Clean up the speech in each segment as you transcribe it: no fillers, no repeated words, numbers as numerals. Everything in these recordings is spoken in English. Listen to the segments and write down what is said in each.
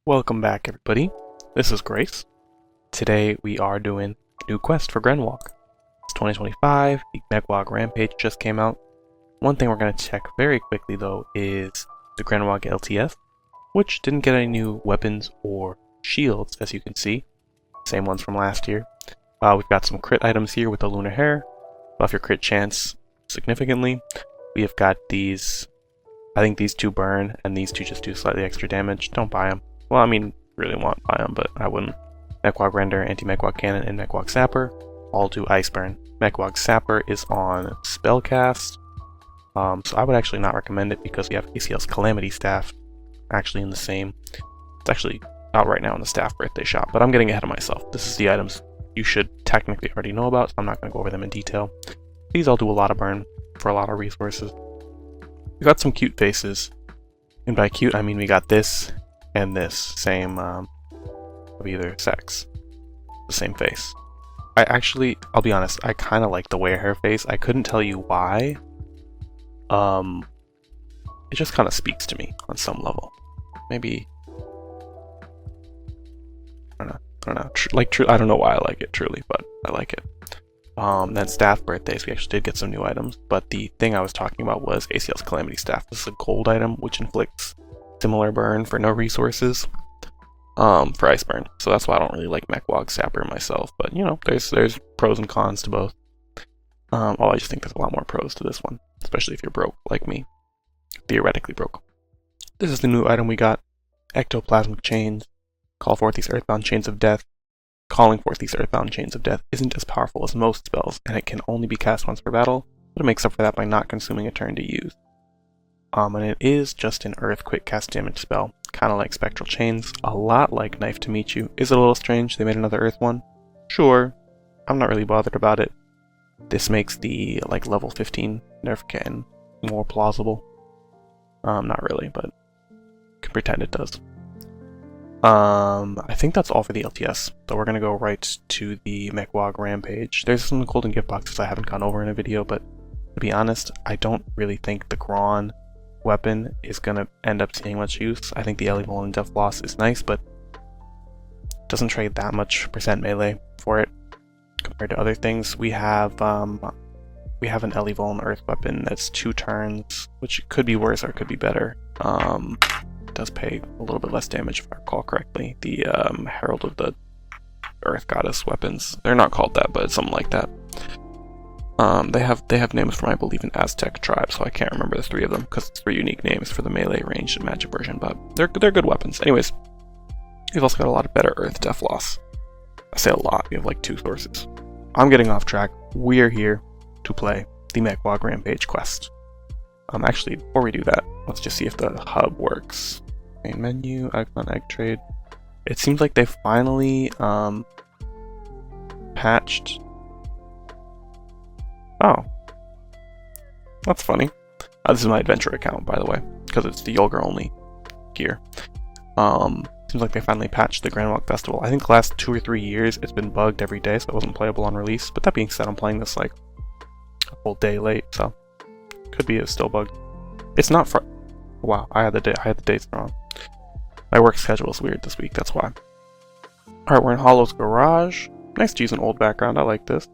Welcome back, everybody. This is Grace. Today we are doing a new quest for Grenwog. It's 2025, the Mechwog Rampage just came out. One thing we're going to check very quickly though is the Grenwog LTS, which didn't get any new weapons or shields, as you can see. Same ones from last year. We've got some crit items here with the lunar hair. Buff your crit chance significantly. We have got these, I think these two burn, and these two just do slightly extra damage. Don't buy them. Well, I mean, really want to buy them, but I wouldn't. Mechwog Render, Anti-Mechwog Cannon, and Mechwog Sapper all do Ice Burn. Mechwog Sapper is on Spellcast, so I would actually not recommend it because we have ACL's Calamity Staff actually in the same. It's actually out right now in the Staff Birthday Shop, but I'm getting ahead of myself. This is the items you should technically already know about, so I'm not going to go over them in detail. These all do a lot of burn for a lot of resources. We got some cute faces, and by cute I mean we got this and this same of either sex, the same face. I'll be honest, I kind of like the wear hair face. I couldn't tell you why. It just kind of speaks to me on some level. Maybe I don't know. I don't know why I like it truly, but I like it. Then staff birthdays, we actually did get some new items, but the thing I was talking about was ACL's Calamity Staff. This is a gold item which inflicts similar burn for no resources for ice burn, so that's why I don't really like Mechwog Sapper myself, but you know, there's pros and cons to both. I just think there's a lot more pros to this one, especially if you're broke like me, theoretically broke. This is the new item we got: Ectoplasmic Chains. Calling forth these earthbound chains of death isn't as powerful as most spells, and it can only be cast once per battle, but it makes up for that by not consuming a turn to use. And it is just an earth quick cast damage spell, kind of like Spectral Chains, a lot like Knife to Meet You. Is it a little strange they made another earth one? Sure, I'm not really bothered about it. This makes the level 15 nerf cannon more plausible. Not really, but can pretend it does. I think that's all for the LTS, so we're gonna go right to the Mechwog Rampage. There's some golden gift boxes I haven't gone over in a video, but to be honest, I don't really think the Gron weapon is gonna end up seeing much use. I think the Elevol and Death Loss is nice, but doesn't trade that much percent melee for it compared to other things. We have an Elevol and Earth weapon that's 2 turns, which could be worse or could be better. Does pay a little bit less damage if I recall correctly. The Herald of the Earth Goddess weapons. They're not called that, but it's something like that. They have names from, I believe, an Aztec tribe, so I can't remember the 3 of them because it's 3 unique names for the melee, ranged, and magic version, but they're good weapons. Anyways, we've also got a lot of better Earth Death Loss. I say a lot, we have like 2 sources. I'm getting off track. We're here to play the Mechwog Rampage quest. Actually, before we do that, let's just see if the hub works. Main menu, icon, egg trade. It seems like they finally patched. Oh, that's funny. This is my adventure account, by the way, because it's the Yolger only gear. Seems like they finally patched the Grenwog Festival. I think the last 2 or 3 years it's been bugged every day, so it wasn't playable on release. But that being said, I'm playing this like a full day late, so could be it's still bugged. It's not for. Wow, I had the dates wrong. My work schedule is weird this week, that's why. Alright, we're in Hollow's garage. Nice to use an old background, I like this.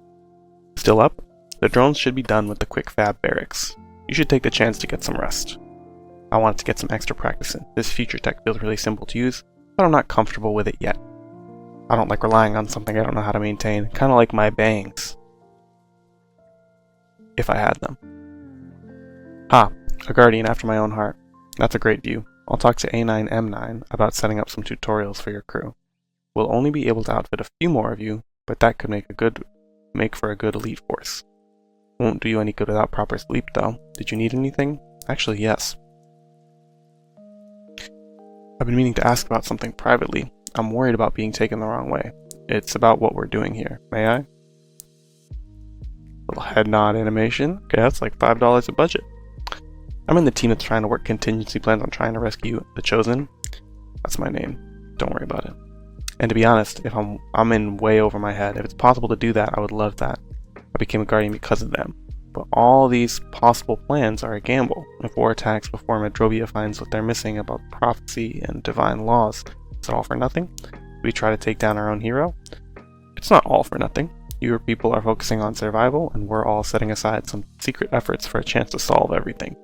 Still up? The drones should be done with the quick fab barracks. You should take the chance to get some rest. I wanted to get some extra practice in. This future tech feels really simple to use, but I'm not comfortable with it yet. I don't like relying on something I don't know how to maintain, kinda like my bangs. If I had them. Ah, a guardian after my own heart. That's a great view. I'll talk to A9M9 about setting up some tutorials for your crew. We'll only be able to outfit a few more of you, but that could make for a good elite force. Won't do you any good without proper sleep though. Did you need anything? Actually, yes. I've been meaning to ask about something privately. I'm worried about being taken the wrong way. It's about what we're doing here. May I? Little head nod animation. Okay, that's like $5 a budget. I'm in the team that's trying to work contingency plans on trying to rescue the Chosen. That's my name. Don't worry about it. And to be honest, if I'm in way over my head. If it's possible to do that, I would love that. I became a guardian because of them. But all these possible plans are a gamble. If war attacks before Medrovia finds what they're missing about prophecy and divine laws, Is it all for nothing? We try to take down our own hero? It's not all for nothing. Your people are focusing on survival, and we're all setting aside some secret efforts for a chance to solve everything.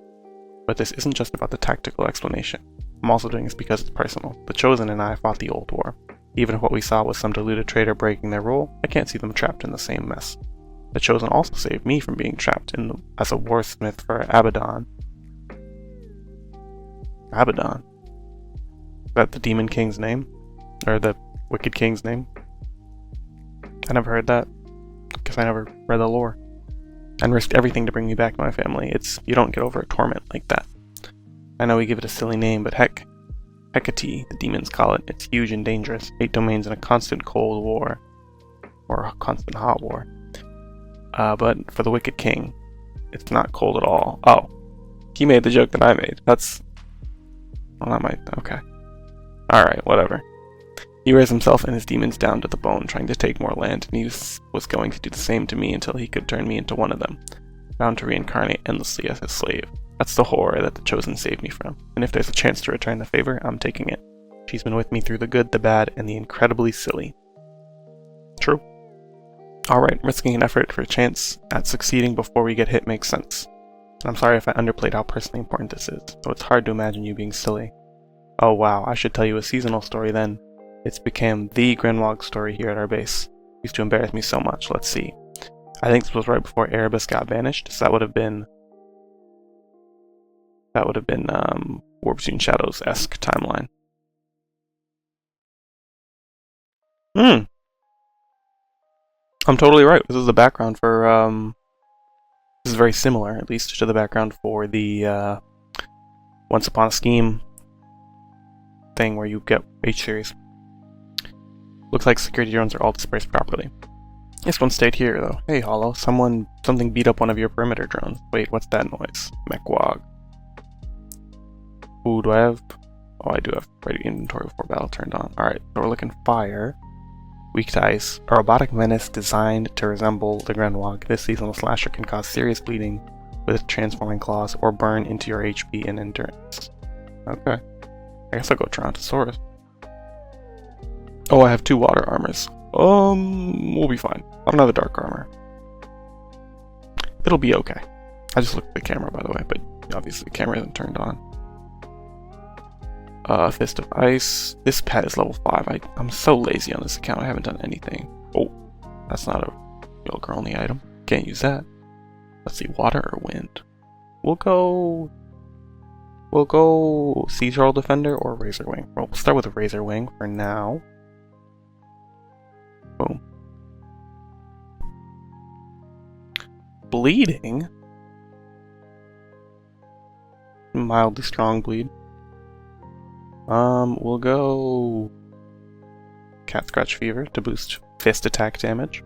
But this isn't just about the tactical explanation. I'm also doing this because it's personal. The Chosen and I fought the old war. Even if what we saw was some deluded traitor breaking their rule, I can't see them trapped in the same mess. The Chosen also saved me from being trapped as a warsmith for Abaddon. Abaddon? Is that the Demon King's name? Or the Wicked King's name? I never heard that. Because I never read the lore. And risked everything to bring me back to my family. You don't get over a torment like that. I know we give it a silly name, but heck. Hecate, the demons call it. It's huge and dangerous. 8 domains in a constant cold war. Or a constant hot war. But for the Wicked King, it's not cold at all. Oh. He made the joke that I made. That's... Well, that might... Okay. Alright, whatever. He wears himself and his demons down to the bone, trying to take more land, and he was going to do the same to me until he could turn me into one of them, bound to reincarnate endlessly as his slave. That's the horror that the Chosen saved me from, and if there's a chance to return the favor, I'm taking it. She's been with me through the good, the bad, and the incredibly silly. True. Alright, risking an effort for a chance at succeeding before we get hit makes sense. And I'm sorry if I underplayed how personally important this is, though it's hard to imagine you being silly. Oh wow, I should tell you a seasonal story then. It's become the Grenwog story here at our base. Used to embarrass me so much. Let's see. I think this was right before Erebus got banished, so that would have been War Between Shadows-esque timeline. I'm totally right. This is the background for this is very similar, at least, to the background for the Once Upon a Scheme thing where you get H-series. Looks like security drones are all dispersed properly. This one stayed here, though. Hey, Hollow, something beat up one of your perimeter drones. Wait, what's that noise? Mechwog. Ooh, do I have... Oh, I do have ready inventory before battle turned on. Alright, so we're looking fire. Weak to ice. A robotic menace designed to resemble the Grenwog. This seasonal slasher can cause serious bleeding with its transforming claws or burn into your HP and endurance. Okay. I guess I'll go Trontosaurus. Oh, I have 2 water armors. We'll be fine. I don't have the dark armor. It'll be okay. I just looked at the camera, by the way, but obviously the camera isn't turned on. Fist of Ice. This pet is level 5. I'm so lazy on this account. I haven't done anything. Oh, that's not a Yolker only item. Can't use that. Let's see, water or wind. We'll go Siege Troll Defender or Razor Wing. Well, we'll start with a Razor Wing for now. Boom. Bleeding? Mildly strong bleed. We'll go Cat Scratch Fever to boost fist attack damage.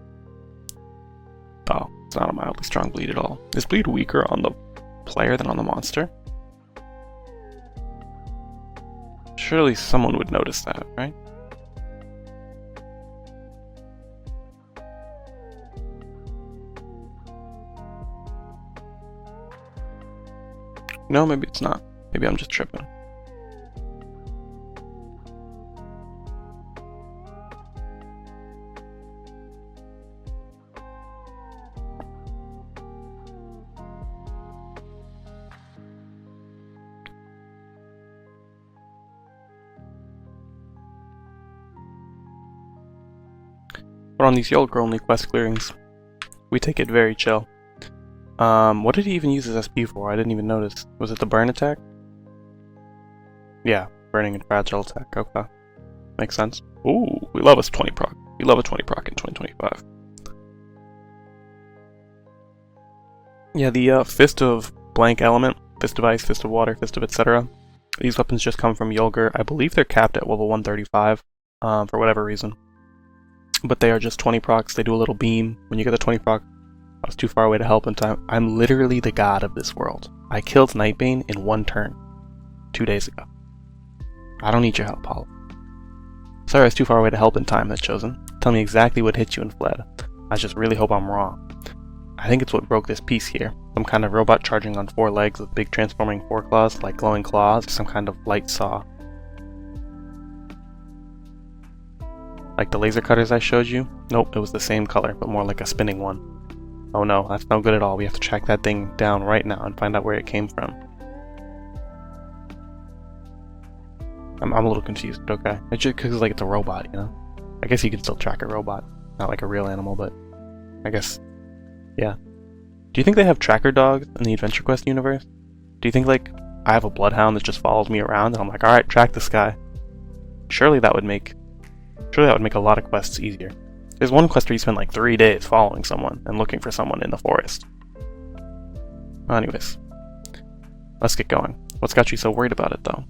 Oh, it's not a mildly strong bleed at all. Is bleed weaker on the player than on the monster? Surely someone would notice that, right? No, maybe it's not. Maybe I'm just tripping. But on these Yolker only quest clearings, we take it very chill. What did he even use his SP for? I didn't even notice. Was it the burn attack? Yeah, burning and fragile attack. Okay. Makes sense. Ooh, we love us 20 proc. We love a 20 proc in 2025. Yeah, the Fist of Blank Element, Fist of Ice, Fist of Water, Fist of etc. These weapons just come from Yolker. I believe they're capped at level 135, for whatever reason. But they are just 20 procs. They do a little beam. When you get the 20 proc, I was too far away to help in time. I'm literally the god of this world. I killed Nightbane in 1 turn 2 days ago. I don't need your help, Paul. Sorry I was too far away to help in time, that's Chosen. Tell me exactly what hit you and fled. I just really hope I'm wrong. I think it's what broke this piece here. Some kind of robot charging on 4 legs with big transforming foreclaws, like glowing claws, some kind of light saw. Like the laser cutters I showed you? Nope, it was the same color, but more like a spinning one. Oh no, that's no good at all. We have to track that thing down right now and find out where it came from. I'm a little confused, but okay. It's just because like it's a robot, you know? I guess you can still track a robot. Not like a real animal, but I guess, yeah. Do you think they have tracker dogs in the Adventure Quest universe? Do you think like I have a bloodhound that just follows me around and I'm like, alright, track this guy? Surely that would make a lot of quests easier. There's one quest where you spend like 3 days following someone and looking for someone in the forest. Well, anyways, let's get going. What's got you so worried about it though?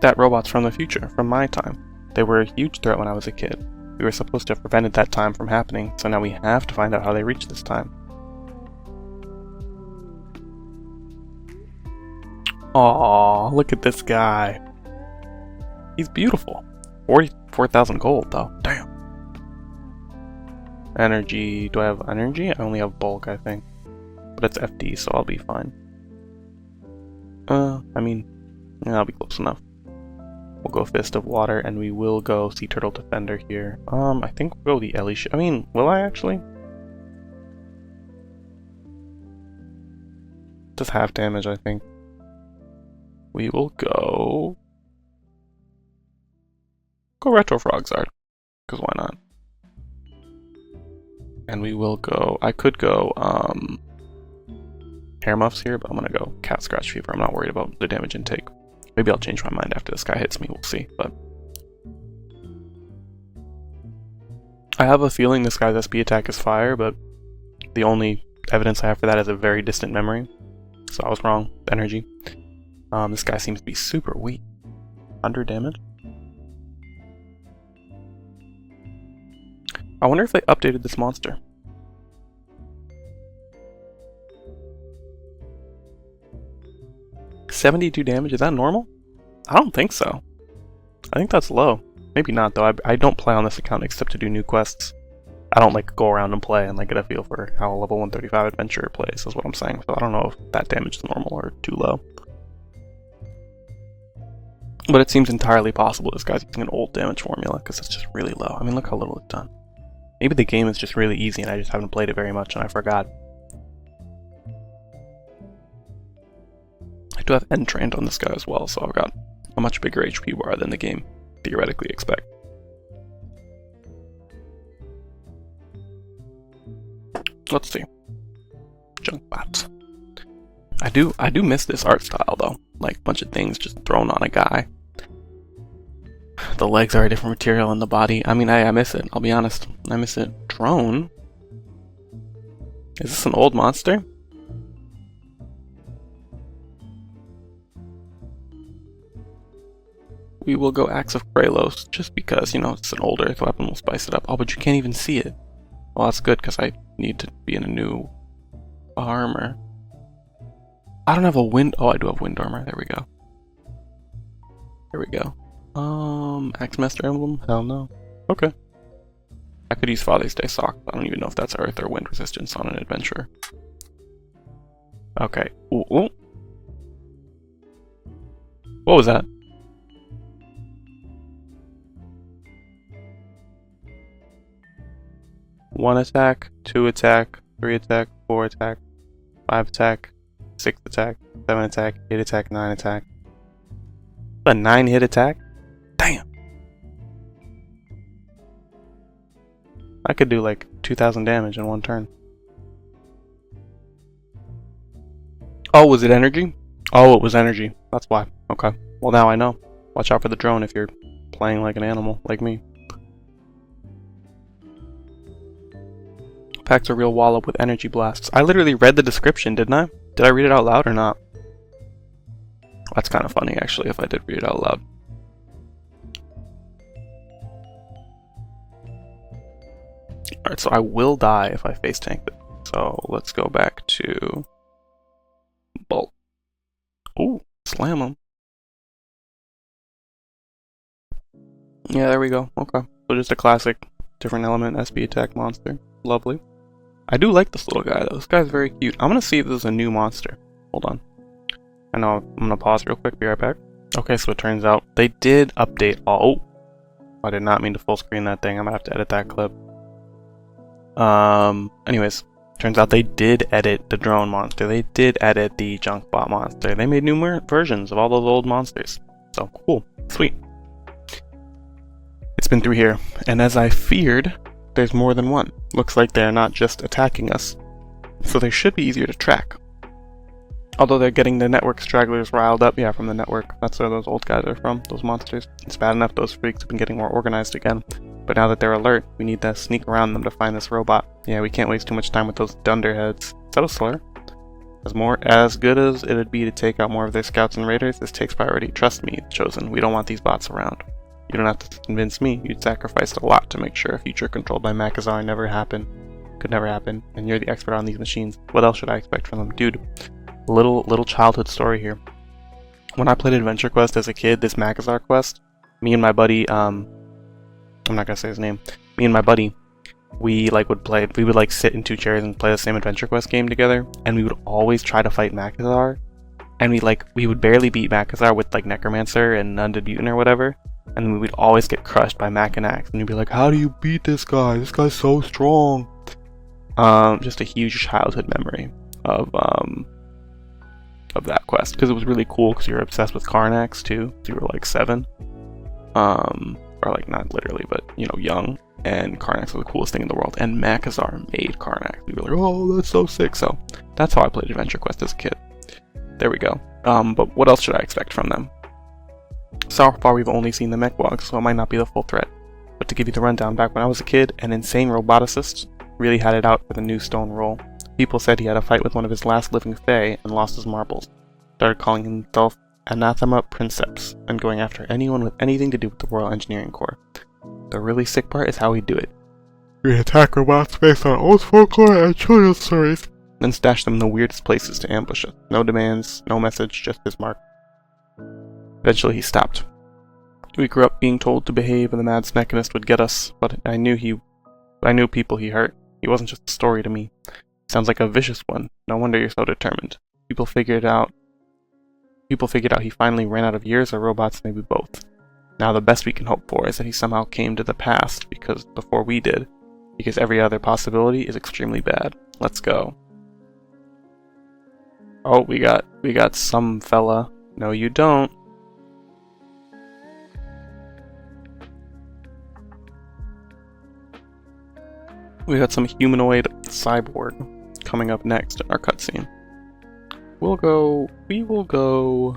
That robot's from the future, from my time. They were a huge threat when I was a kid. We were supposed to have prevented that time from happening, so now we have to find out how they reached this time. Aww, look at this guy. He's beautiful. 44,000 gold though, damn. Energy, do I have energy? I only have bulk, I think. But it's FD, so I'll be fine. I mean, yeah, I'll be close enough. We'll go Fist of Water, and we will go Sea Turtle Defender here. I think we'll go the Ellie I mean, will I actually? Does half damage, I think. We will go Retro Frogzard, because why not? And we will go, I could go Hair Muffs here, but I'm gonna go Cat Scratch Fever. I'm not worried about the damage intake. Maybe I'll change my mind after this guy hits me, we'll see, but I have a feeling this guy's SP attack is fire, but the only evidence I have for that is a very distant memory. So I was wrong. Energy. This guy seems to be super weak. 100 damage? I wonder if they updated this monster. $72 damage, is that normal? I don't think so. I think that's low. Maybe not though, I don't play on this account except to do new quests. I don't like go around and play and like get a feel for how a level 135 adventurer plays, is what I'm saying. So I don't know if that damage is normal or too low. But it seems entirely possible this guy's using an old damage formula, because it's just really low. I mean, look how little it's done. Maybe the game is just really easy and I just haven't played it very much and I forgot. I do have Entrained on this guy as well, so I've got a much bigger HP bar than the game theoretically expect. Let's see. Junk bots. I do miss this art style though. Like a bunch of things just thrown on a guy. The legs are a different material than the body. I mean, I miss it, I'll be honest. I miss it. Drone? Is this an old monster? We will go Axe of Kralos, just because, you know, it's an older weapon, we'll spice it up. Oh, but you can't even see it. Well, that's good, because I need to be in a new armor. I don't have a wind... Oh, I do have wind armor. There we go. There we go. Axe Master Emblem? Hell no. Okay. I could use Father's Day Sock. I don't even know if that's Earth or Wind Resistance on an adventure. Okay. Ooh, ooh. What was that? One attack, 2 attack, 3 attack, 4 attack, 5 attack, 6 attack, 7 attack, 8 attack, 9 attack. A 9-hit attack? Damn! I could do like 2,000 damage in one turn. Oh, was it energy? Oh, it was energy. That's why. Okay. Well, now I know. Watch out for the drone if you're playing like an animal, like me. Packs a real wallop with energy blasts. I literally read the description, didn't I? Did I read it out loud or not? That's kind of funny, actually, if I did read it out loud. Alright, so I will die if I face tank it. So let's go back to Bolt. Ooh, slam him. Yeah, there we go. Okay. So just a classic, different element, SB attack monster. Lovely. I do like this little guy though. This guy's very cute. I'm gonna see if there's a new monster. Hold on. I know, I'm gonna pause real quick, be right back. Okay, so it turns out they did update all... Oh! I did not mean to full screen that thing. I'm gonna have to edit that clip. Anyways, turns out they did edit the drone monster. They did edit the junk bot monster. They made new versions of all those old monsters. So cool, sweet. It's been through here, and as I feared, there's more than one. Looks like they're not just attacking us, so they should be easier to track. Although they're getting the network stragglers riled up, yeah, from the network. That's where those old guys are from, those monsters. It's bad enough those freaks have been getting more organized again. But now that they're alert, we need to sneak around them to find this robot. Yeah, we can't waste too much time with those dunderheads. Is that a slur? As good as it'd be to take out more of their scouts and raiders, this takes priority. Trust me, Chosen, we don't want these bots around. You don't have to convince me. You'd sacrificed a lot to make sure a future controlled by Mechazar could never happen, and you're the expert on these machines. What else should I expect from them? Dude, little childhood story here. When I played Adventure Quest as a kid, this Mechazar quest, me and my buddy, I'm not gonna say his name, me and my buddy, we would sit in two chairs and play the same Adventure Quest game together, and we would always try to fight Mechazar, and we would barely beat Mechazar with Necromancer and Undead Mutant or whatever, and we would always get crushed by Mech and Axe, and you'd be like, how do you beat this guy? This guy's so strong. Just a huge childhood memory of that quest, because it was really cool, because you were obsessed with Karnax too, so you were like 7, or not literally, but young, and Karnax was the coolest thing in the world, and Mechazar made Karnax. We were like, oh, that's so sick. So that's how I played Adventure Quest as a kid. There we go. But what else should I expect from them? So far we've only seen the Mechwog, so it might not be the full threat. But to give you the rundown, back when I was a kid, an insane roboticist really had it out for the new stone role. People said he had a fight with one of his last living fae and lost his marbles. Started calling himself Anathema Princeps, and going after anyone with anything to do with the Royal Engineering Corps. The really sick part is how he'd do it. We attack robots based on old folklore and children's stories, then stash them in the weirdest places to ambush us. No demands, no message, just his mark. Eventually he stopped. We grew up being told to behave and the Mads Mechanist would get us, but I knew people he hurt. He wasn't just a story to me. Sounds like a vicious one. No wonder you're so determined. People figured out he finally ran out of years, or robots, maybe both. Now the best we can hope for is that he somehow came to the past before we did, because every other possibility is extremely bad. Let's go. Oh, we got some fella. No, you don't. We got some humanoid cyborg coming up next in our cutscene. We will go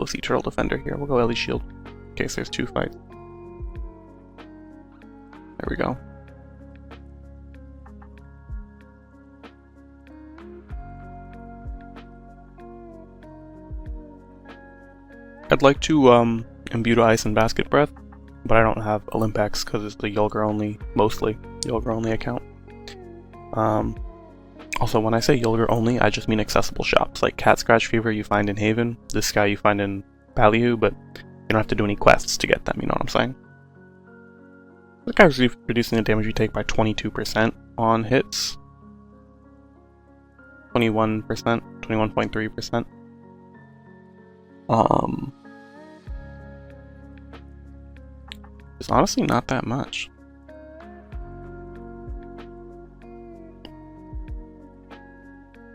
Sea Turtle Defender here. We'll go Ellie Shield in case there's 2 fights. There we go. I'd like to imbue to Ice and Basket Breath, but I don't have Olympex because it's the mostly Yulgar only account. Also, when I say Yulgar only, I just mean accessible shops, like Cat Scratch Fever you find in Haven, this guy you find in Ballyhoo, but you don't have to do any quests to get them, you know what I'm saying? This guy's reducing the damage you take by 22% on hits. 21%, 21.3%. It's honestly not that much.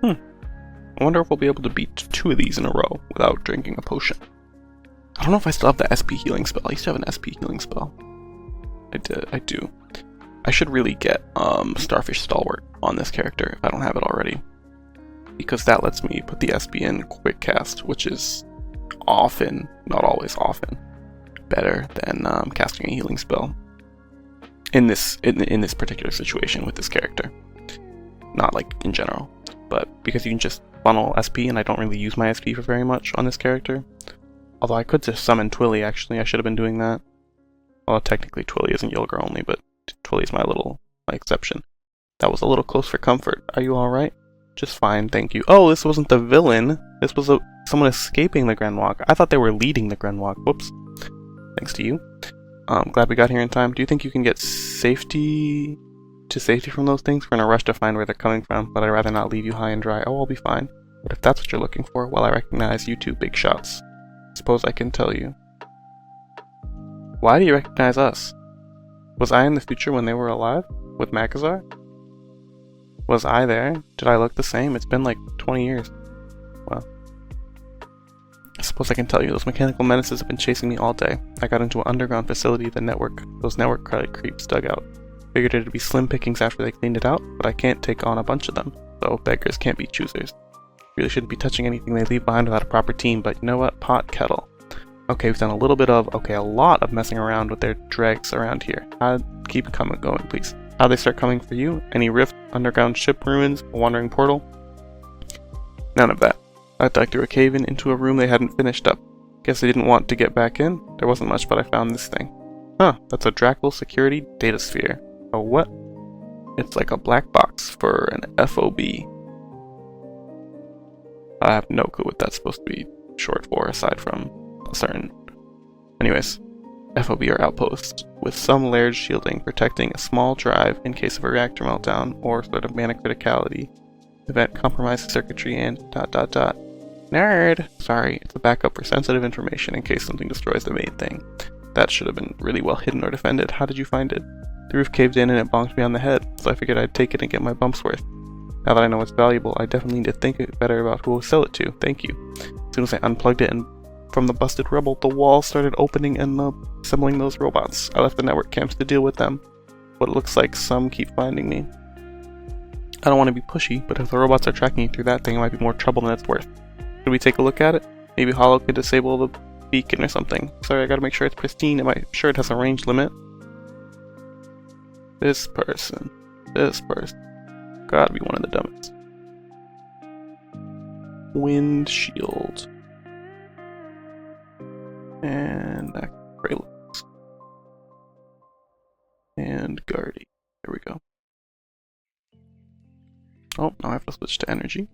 I wonder if we'll be able to beat 2 of these in a row without drinking a potion. I don't know if I still have the SP healing spell. I used to have an SP healing spell. I do. I should really get Starfish Stalwart on this character if I don't have it already, because that lets me put the SP in quick cast, which is often, not always often, better than casting a healing spell in this particular situation with this character. Not like in general, but because you can just funnel SP, and I don't really use my SP for very much on this character. Although I could just summon Twilly, actually. I should have been doing that. Well, technically Twilly isn't Yulgar only, but Twilly's my exception. That was a little close for comfort. Are you alright? Just fine, thank you. Oh, this wasn't the villain. This was someone escaping the Grenwog. I thought they were leading the Grenwog. Whoops. Thanks to you. Glad we got here in time. Do you think you can get safety from those things? We're in a rush to find where they're coming from, but I'd rather not leave you high and dry. Oh, I'll be fine. But if that's what you're looking for, well, I recognize you two big shots. Suppose I can tell you. Why do you recognize us? Was I in the future when they were alive? With Makazar? Was I there? Did I look the same? It's been like 20 years. Well, I suppose I can tell you, those mechanical menaces have been chasing me all day. I got into an underground facility those network creeps dug out. Figured it'd be slim pickings after they cleaned it out, but I can't take on a bunch of them, so beggars can't be choosers. Really shouldn't be touching anything they leave behind without a proper team, but you know what? Pot kettle. Okay, we've done a lot of messing around with their dregs around here. Keep going, please. How'd they start coming for you? Any rift, underground ship ruins, a wandering portal? None of that. I dug through a cave-in into a room they hadn't finished up. Guess they didn't want to get back in. There wasn't much, but I found this thing. Huh, that's a Drackle security data sphere. A what? It's like a black box for an FOB. I have no clue what that's supposed to be short for, aside from a certain... Anyways, FOB are outposts, with some layered shielding protecting a small drive in case of a reactor meltdown or sort of manic criticality. Event compromises circuitry and ... Nerd! Sorry, it's a backup for sensitive information in case something destroys the main thing. That should have been really well hidden or defended. How did you find it? The roof caved in and it bonked me on the head, so I figured I'd take it and get my bumps worth. Now that I know it's valuable, I definitely need to think better about who will sell it to. Thank you. As soon as I unplugged it and from the busted rubble, the walls started opening and assembling those robots. I left the network camps to deal with them, but it looks like some keep finding me. I don't want to be pushy, but if the robots are tracking you through that thing, it might be more trouble than it's worth. Should we take a look at it? Maybe Hollow could disable the beacon or something. Sorry, I gotta make sure it's pristine. Am I sure it has a range limit? This person. Gotta be one of the dumbest. Windshield. And that looks. And Guardy. There we go. Oh, now I have to switch to energy.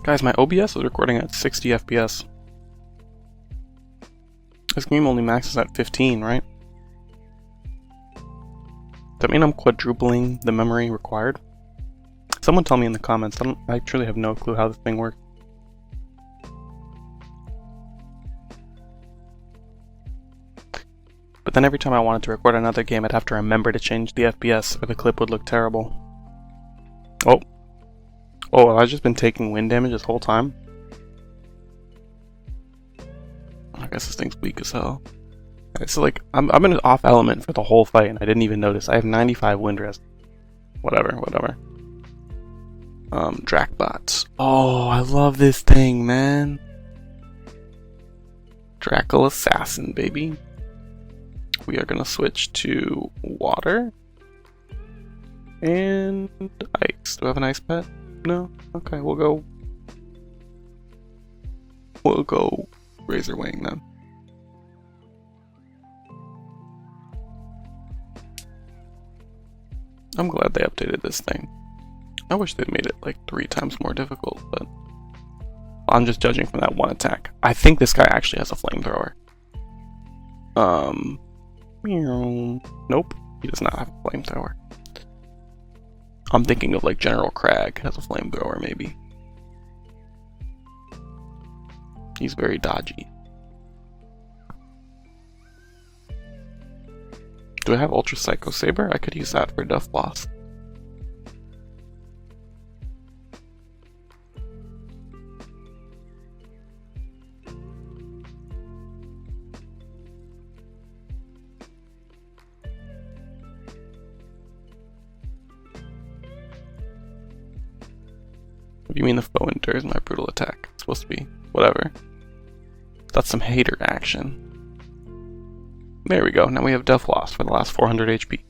Guys, my OBS is recording at 60 FPS. This game only maxes at 15, right? Does that mean I'm quadrupling the memory required? Someone tell me in the comments. I truly have no clue how this thing works. But then every time I wanted to record another game, I'd have to remember to change the FPS or the clip would look terrible. Oh, I've just been taking wind damage this whole time? I guess this thing's weak as hell. Okay, so like, I'm in an off element for the whole fight and I didn't even notice. I have 95 wind rest. Whatever. Drakbots. Oh, I love this thing, man. Drackle Assassin, baby. We are gonna switch to water. And ice. Do I have an ice pet? No? Okay, we'll go Razor Wing then. I'm glad they updated this thing. I wish they'd made it like 3 times more difficult, but I'm just judging from that one attack. I think this guy actually has a flamethrower. Nope, he does not have a flamethrower. I'm thinking of like General Crag has a flamethrower, maybe. He's very dodgy. Do I have Ultra Psycho Saber? I could use that for Duff Loss. What do you mean the foe endures my brutal attack? It's supposed to be whatever. That's some hater action. There we go. Now we have Death Loss for the last 400 HP.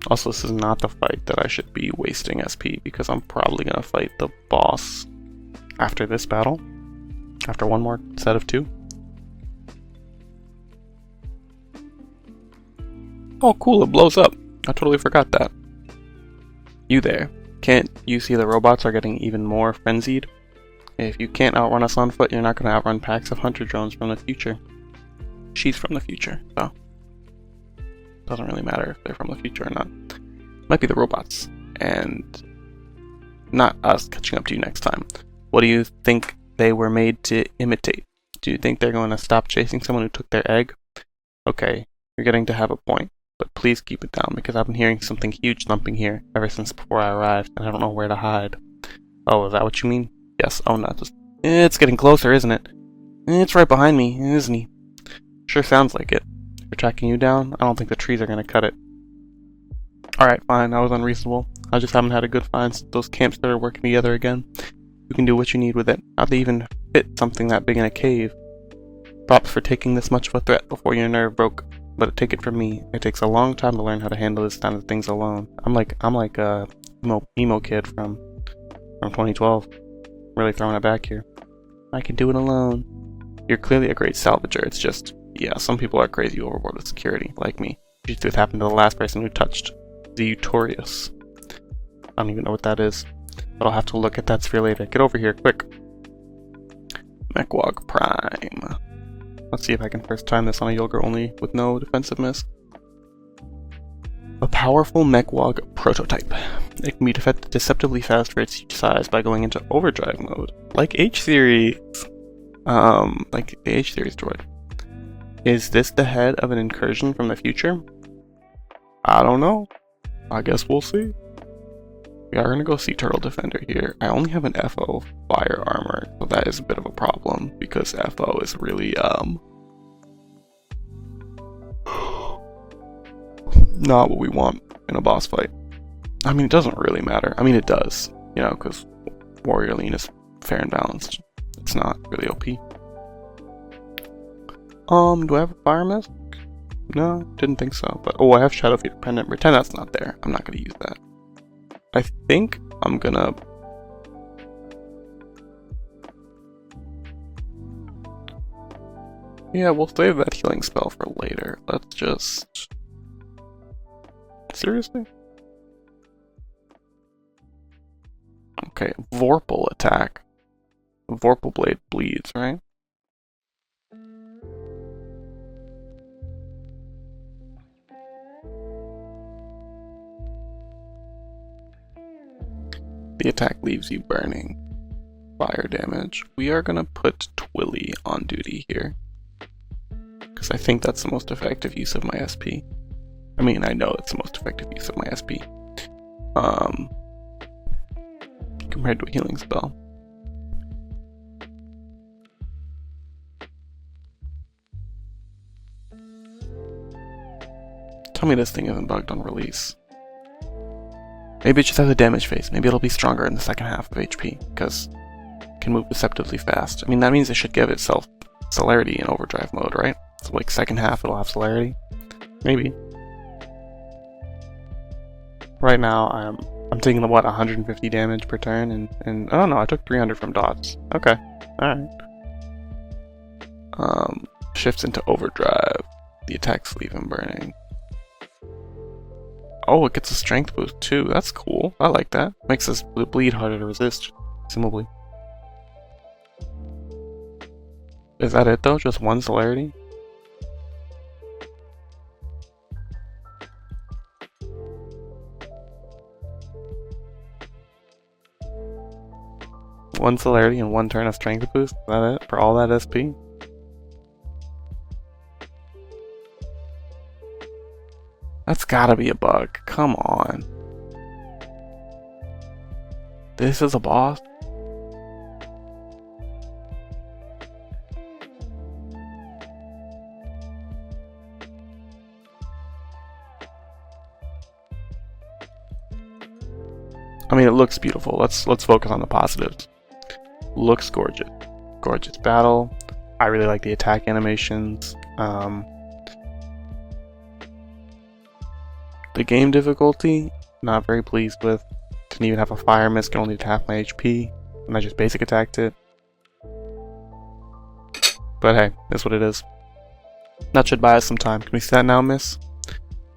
Also, this is not the fight that I should be wasting SP because I'm probably going to fight the boss after this battle. After one more set of 2. Oh cool, it blows up. I totally forgot that. You there. Can't you see the robots are getting even more frenzied? If you can't outrun us on foot, you're not going to outrun packs of hunter drones from the future. She's from the future, so doesn't really matter if they're from the future or not. Might be the robots, and not us catching up to you next time. What do you think they were made to imitate? Do you think they're going to stop chasing someone who took their egg? Okay, you're getting to have a point, but please keep it down because I've been hearing something huge thumping here ever since before I arrived, and I don't know where to hide. Oh, is that what you mean? Yes. Oh no, it's getting closer, isn't it? It's right behind me, isn't he? Sure sounds like it. If we're tracking you down, I don't think the trees are going to cut it. Alright, fine, I was unreasonable. I just haven't had a good find since those camps started working together again. You can do what you need with it. How'd they even fit something that big in a cave? Props for taking this much of a threat before your nerve broke. But take it from me, it takes a long time to learn how to handle this kind of things alone. I'm like a emo kid from 2012. Really throwing it back here. I can do it alone. You're clearly a great salvager. It's just, yeah, some people are crazy overboard with security, like me. This happened to the last person who touched the Utorius. I don't even know what that is, but I'll have to look at that sphere later. Get over here, quick. Mechwog Prime. Let's see if I can first time this on a Yogurt only with no defensive miss. A powerful Mechwog prototype. It can be deceptively fast for its huge size by going into overdrive mode, like H-Series. Like the H-Series droid. Is this the head of an incursion from the future? I don't know. I guess we'll see. We are gonna go see Turtle Defender here. I only have an FO fire armor, so that is a bit of a problem because FO is really not what we want in a boss fight. I mean, it doesn't really matter. I mean, it does, you know, because warrior lean is fair and balanced. It's not really OP. Do I have a fire mask? No, didn't think so. But oh, I have Shadow Feeder Pendant. Pretend that's not there. I'm not gonna use that. I think I'm gonna yeah, we'll save that healing spell for later. Let's just seriously? Okay, Vorpal attack. Vorpal blade bleeds, right? The attack leaves you burning. Fire damage. We are gonna put Twilly on duty here, because I think that's the most effective use of my SP. I mean, I know it's the most effective use of my SP. Compared to a healing spell. Tell me this thing isn't bugged on release. Maybe it just has a damage phase. Maybe it'll be stronger in the second half of HP, because it can move deceptively fast. I mean, that means it should give itself celerity in overdrive mode, right? So like second half it'll have celerity. Maybe. Right now I'm taking the 150 damage per turn, and oh no, I took 300 from dots. Okay, alright. Shifts into overdrive. The attacks leave him burning. Oh, it gets a strength boost too. That's cool. I like that. Makes this bleed harder to resist, presumably. Is that it though? Just one celerity? One celerity and one turn of strength boost? Is that it? For all that SP? That's gotta be a bug. Come on. This is a boss? I mean, it looks beautiful. Let's focus on the positives. Looks gorgeous. Gorgeous battle. I really like the attack animations. The game difficulty, not very pleased with. Didn't even have a fire miss, can only do half my HP, and I just basic attacked it. But hey, that's what it is. That should buy us some time. Can we see that now, miss?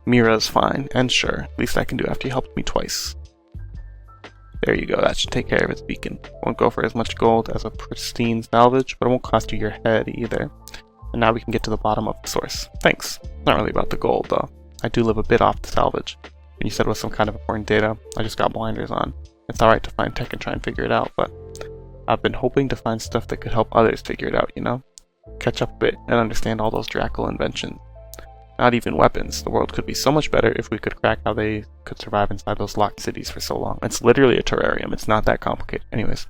Mira's fine, and sure, least I can do after you helped me twice. There you go, that should take care of its beacon. Won't go for as much gold as a pristine salvage, but it won't cost you your head either. And now we can get to the bottom of the source. Thanks. Not really about the gold though. I do live a bit off the salvage. And you said it was some kind of important data. I just got blinders on. It's alright to find tech and try and figure it out, but I've been hoping to find stuff that could help others figure it out, you know? Catch up a bit and understand all those Drackle inventions. Not even weapons. The world could be so much better if we could crack how they could survive inside those locked cities for so long. It's literally a terrarium. It's not that complicated. Anyways,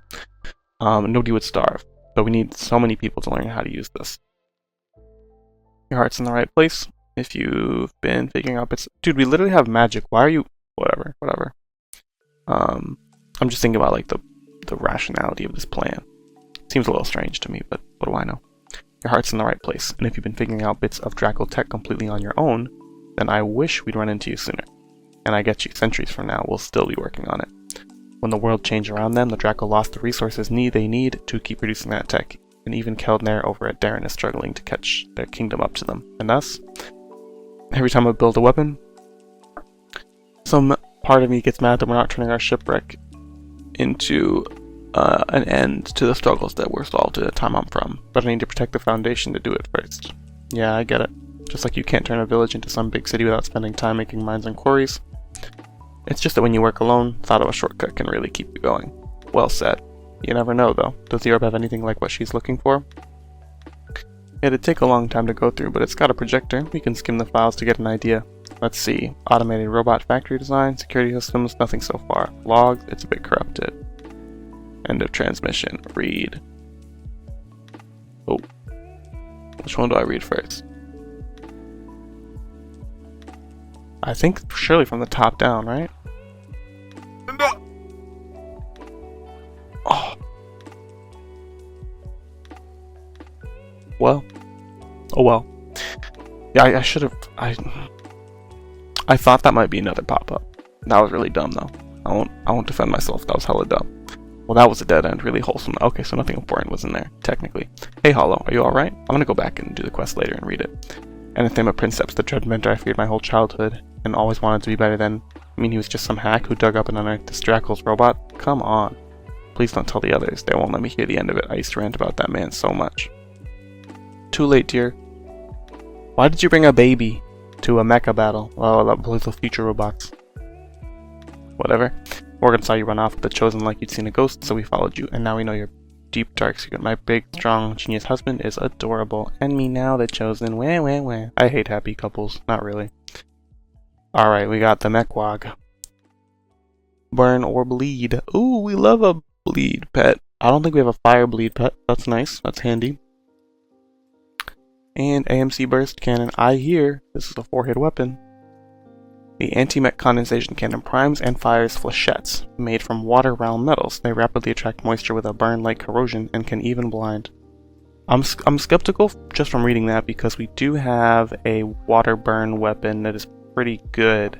nobody would starve, but we need so many people to learn how to use this. Your heart's in the right place. If you've been figuring out bits, dude, we literally have magic. Why are you? Whatever. I'm just thinking about like the rationality of this plan. Seems a little strange to me, but what do I know? Your heart's in the right place, and if you've been figuring out bits of Drackle tech completely on your own, then I wish we'd run into you sooner. And I get you, centuries from now, we'll still be working on it. When the world changed around them, the Drackle lost the resources they need to keep producing that tech, and even Keldner over at Darren is struggling to catch their kingdom up to them. And us? Every time I build a weapon, some part of me gets mad that we're not turning our shipwreck into an end to the struggles that were solved at the time I'm from, but I need to protect the foundation to do it first. Yeah, I get it. Just like you can't turn a village into some big city without spending time making mines and quarries. It's just that when you work alone, thought of a shortcut can really keep you going. Well said. You never know though. Does the orb have anything like what she's looking for? It'd take a long time to go through, but it's got a projector. We can skim the files to get an idea. Let's see. Automated robot factory design, security systems, nothing so far. Logs, it's a bit corrupted. End of transmission. Read. Oh. Which one do I read first? I think surely from the top down, right? No. Oh. Well. Oh well. Yeah, I should have. I thought that might be another pop-up. That was really dumb though. I won't defend myself. That was hella dumb. Well, that was a dead end. Really wholesome. Okay, so nothing important was in there, technically. Hey, Hollow, are you alright? I'm gonna go back and do the quest later and read it. Anathema Princeps, the dread mentor I feared my whole childhood and always wanted to be better than. I mean, he was just some hack who dug up and unearthed this Drackle's robot? Come on. Please don't tell the others. They won't let me hear the end of it. I used to rant about that man so much. Too late, dear. Why did you bring a baby to a mecha battle? Oh, that was the future robots. Whatever. Morgan saw you run off with the Chosen like you'd seen a ghost, so we followed you, and now we know your deep dark secret. My big, strong, genius husband is adorable, and me now, the Chosen. Wah, wah, wah. I hate happy couples. Not really. Alright, we got the Mechwog. Burn or bleed. Ooh, we love a bleed pet. I don't think we have a fire bleed pet. That's nice. That's handy. And AMC burst cannon. I hear this is a 4-hit weapon. The anti-mech condensation cannon primes and fires flechettes made from water realm metals. They rapidly attract moisture with a burn-like corrosion and can even blind. I'm skeptical just from reading that because we do have a water burn weapon that is pretty good.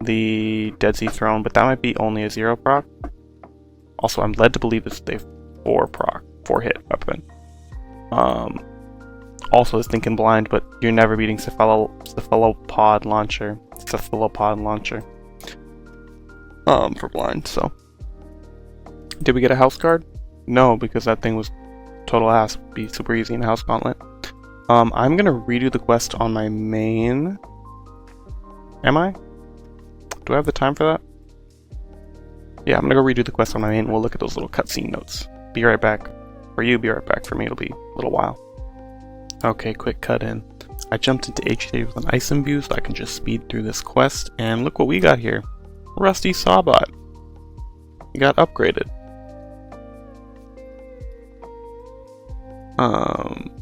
The Dead Sea Throne, but that might be only a 0 proc. Also, I'm led to believe it's a 4-hit weapon. Also, this thing can blind, but you're never beating Cephalopod launcher. For blind, so. Did we get a house guard? No, because that thing was total ass. Be super easy in a house gauntlet. I'm gonna redo the quest on my main. Am I? Do I have the time for that? Yeah, I'm gonna go redo the quest on my main and we'll look at those little cutscene notes. Be right back. For you, be right back. For me, it'll be a little while. Okay, quick cut in. I jumped into HD with an ice imbue so I can just speed through this quest, and look what we got here. Rusty Sawbot. He got upgraded.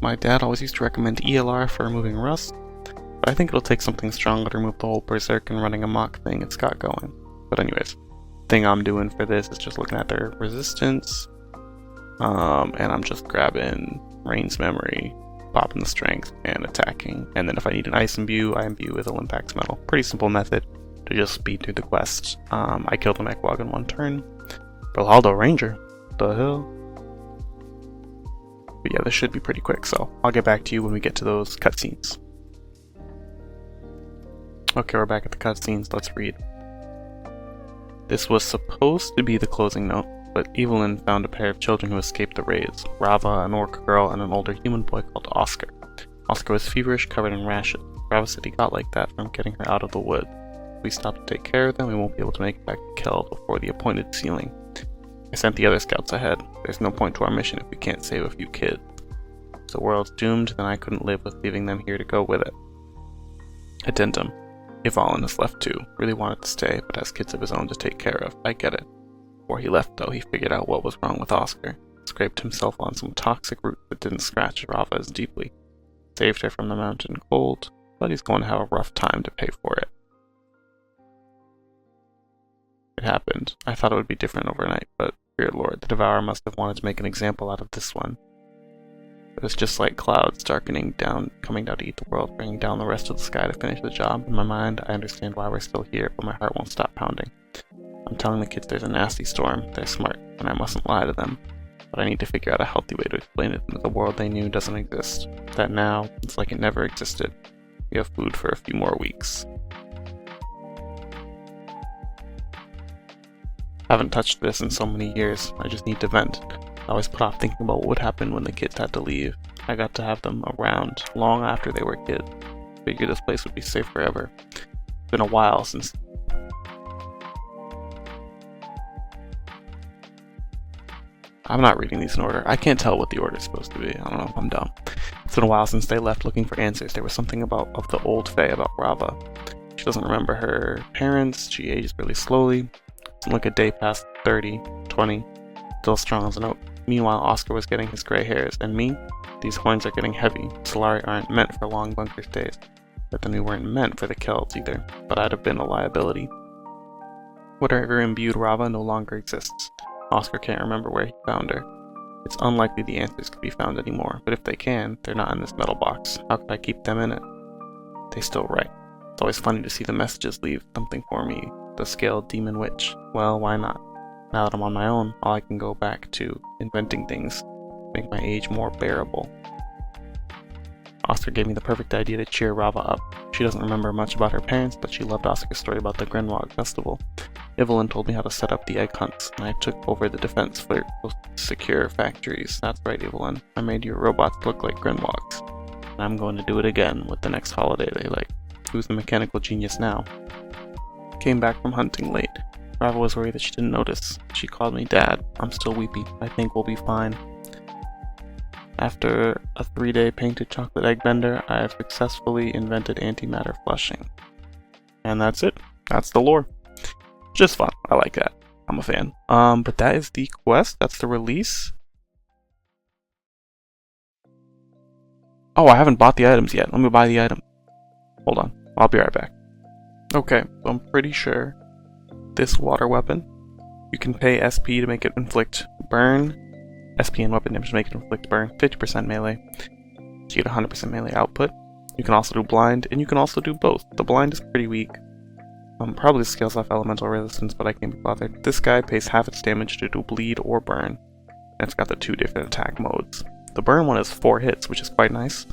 My dad always used to recommend ELR for removing rust, but I think it'll take something stronger to remove the whole berserk and running amok thing it's got going. But anyways, thing I'm doing for this is just looking at their resistance, and I'm just grabbing Rain's Memory, popping the strength, and attacking. And then if I need an ice imbue, I imbue with a Limpax metal. Pretty simple method to just speed through the quest. I killed the Mechwog in 1 turn. Bernaldo Ranger. The hell? But yeah, this should be pretty quick, so I'll get back to you when we get to those cutscenes. Okay, we're back at the cutscenes. Let's read. This was supposed to be the closing note, but Evelyn found a pair of children who escaped the raids, Rava, an orc girl, and an older human boy called Oscar. Oscar was feverish, covered in rashes. Rava said he got like that from getting her out of the woods. If we stop to take care of them, we won't be able to make it back to Kel before the appointed ceiling. I sent the other scouts ahead. There's no point to our mission if we can't save a few kids. If the world's doomed, then I couldn't live with leaving them here to go with it. Addendum. Evelyn is left too. Really wanted to stay, but has kids of his own to take care of. I get it. Before he left, though, he figured out what was wrong with Oscar. Scraped himself on some toxic root that didn't scratch Rava as deeply. Saved her from the mountain cold, but he's going to have a rough time to pay for it. It happened. I thought it would be different overnight, but, dear Lord, the Devourer must have wanted to make an example out of this one. It was just like clouds darkening down, coming down to eat the world, bringing down the rest of the sky to finish the job. In my mind, I understand why we're still here, but my heart won't stop pounding. I'm telling the kids there's a nasty storm. They're smart, and I mustn't lie to them. But I need to figure out a healthy way to explain it that the world they knew doesn't exist. That now, it's like it never existed. We have food for a few more weeks. I haven't touched this in so many years. I just need to vent. I always put off thinking about what would happen when the kids had to leave. I got to have them around long after they were kids. Figured this place would be safe forever. It's been a while since... I'm not reading these in order. I can't tell what the order is supposed to be. I don't know if I'm dumb. It's been a while since they left looking for answers. There was something of the old Fae about Rava. She doesn't remember her parents. She ages really slowly. Doesn't look a day past 30, 20. Still strong as an oak. Meanwhile, Oscar was getting his gray hairs. And me? These horns are getting heavy. Solari aren't meant for long bunker stays. But then we weren't meant for the Kelts either. But I'd have been a liability. Whatever imbued Rava no longer exists. Oscar can't remember where he found her. It's unlikely the answers could be found anymore, but if they can, they're not in this metal box. How could I keep them in it? They still write. It's always funny to see the messages leave something for me. The Scaled Demon Witch. Well, why not? Now that I'm on my own, all I can go back to inventing things to make my age more bearable. Oscar gave me the perfect idea to cheer Rava up. She doesn't remember much about her parents, but she loved Oscar's story about the Grenwog festival. Evelyn told me how to set up the egg hunts, and I took over the defense for secure factories. That's right, Evelyn. I made your robots look like Grenwogs. And I'm going to do it again with the next holiday they like. Who's the mechanical genius now? Came back from hunting late. Rava was worried that she didn't notice. She called me Dad. I'm still weepy. I think we'll be fine. After a 3-day painted chocolate egg bender, I have successfully invented antimatter flushing. And that's it. That's the lore. Just fun. I like that. I'm a fan. But that is the quest. That's the release. Oh, I haven't bought the items yet. Let me buy the item. Hold on. I'll be right back. Okay, so I'm pretty sure this water weapon, you can pay SP to make it inflict burn. SP and weapon damage to make it inflict burn. 50% melee. So you get 100% melee output. You can also do blind, and you can also do both. The blind is pretty weak. Probably scales off elemental resistance, but I can't be bothered. This guy pays half its damage to do bleed or burn. And it's got the 2 different attack modes. The burn one is 4 hits, which is quite nice.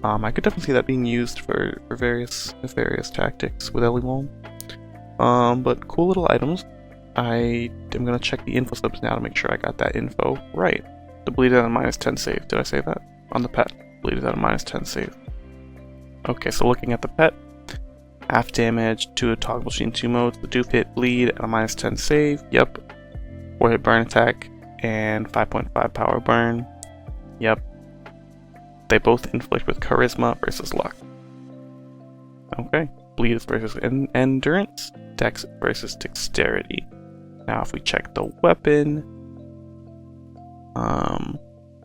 I could definitely see that being used for various nefarious tactics with Eliwon. But cool little items. I am going to check the info slips now to make sure I got that info right. The bleed is at a -10 save. Did I say that? On the pet. Bleed is at a -10 save. Okay, so looking at the pet. Half damage to a toggle between 2 modes. The dupe hit bleed at a -10 save. Yep. 4 hit burn attack and 5.5 power burn. Yep. They both inflict with charisma versus luck. Okay. Bleed is versus endurance. Dex versus dexterity. Now if we check the weapon.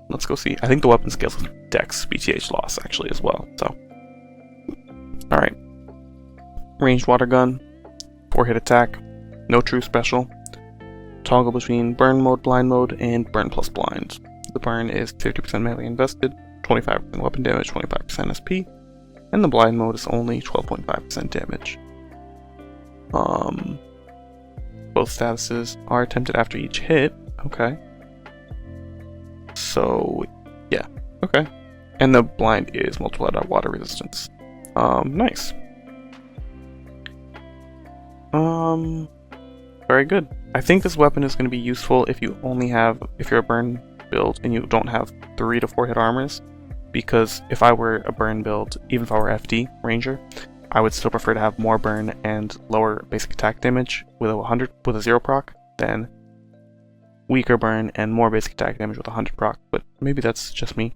Let's go see. I think the weapon scales with Dex, BTH loss actually as well. So. Alright. Ranged water gun, 4 hit attack, no true special. Toggle between burn mode, blind mode, and burn plus blind. The burn is 50% melee invested, 25% weapon damage, 25% SP, and the blind mode is only 12.5% damage. Both statuses are attempted after each hit. Okay. So, yeah. Okay. And the blind is multiplied by water resistance. Nice. very good. I think this weapon is going to be useful if you're a burn build and you don't have 3 to 4 hit armors, because if I were a burn build, even if I were FD ranger, I would still prefer to have more burn and lower basic attack damage with a 0 proc than weaker burn and more basic attack damage with 100 proc, but maybe that's just me.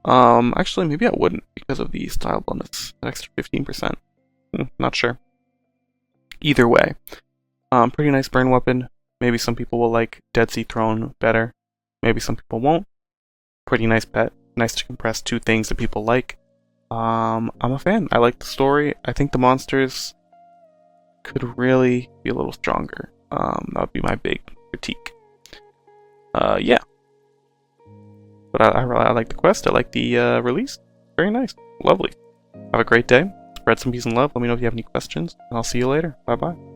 Actually, maybe I wouldn't because of the style bonus, an extra 15%. Not sure. Either way, pretty nice burn weapon. Maybe some people will like Dead Sea Throne better. Maybe some people won't. Pretty nice pet. Nice to compress 2 things that people like. I'm a fan. I like the story. I think the monsters could really be a little stronger. That would be my big critique. Yeah. But I like the quest. I like the release. Very nice. Lovely. Have a great day. Spread some peace and love. Let me know if you have any questions. And I'll see you later. Bye-bye.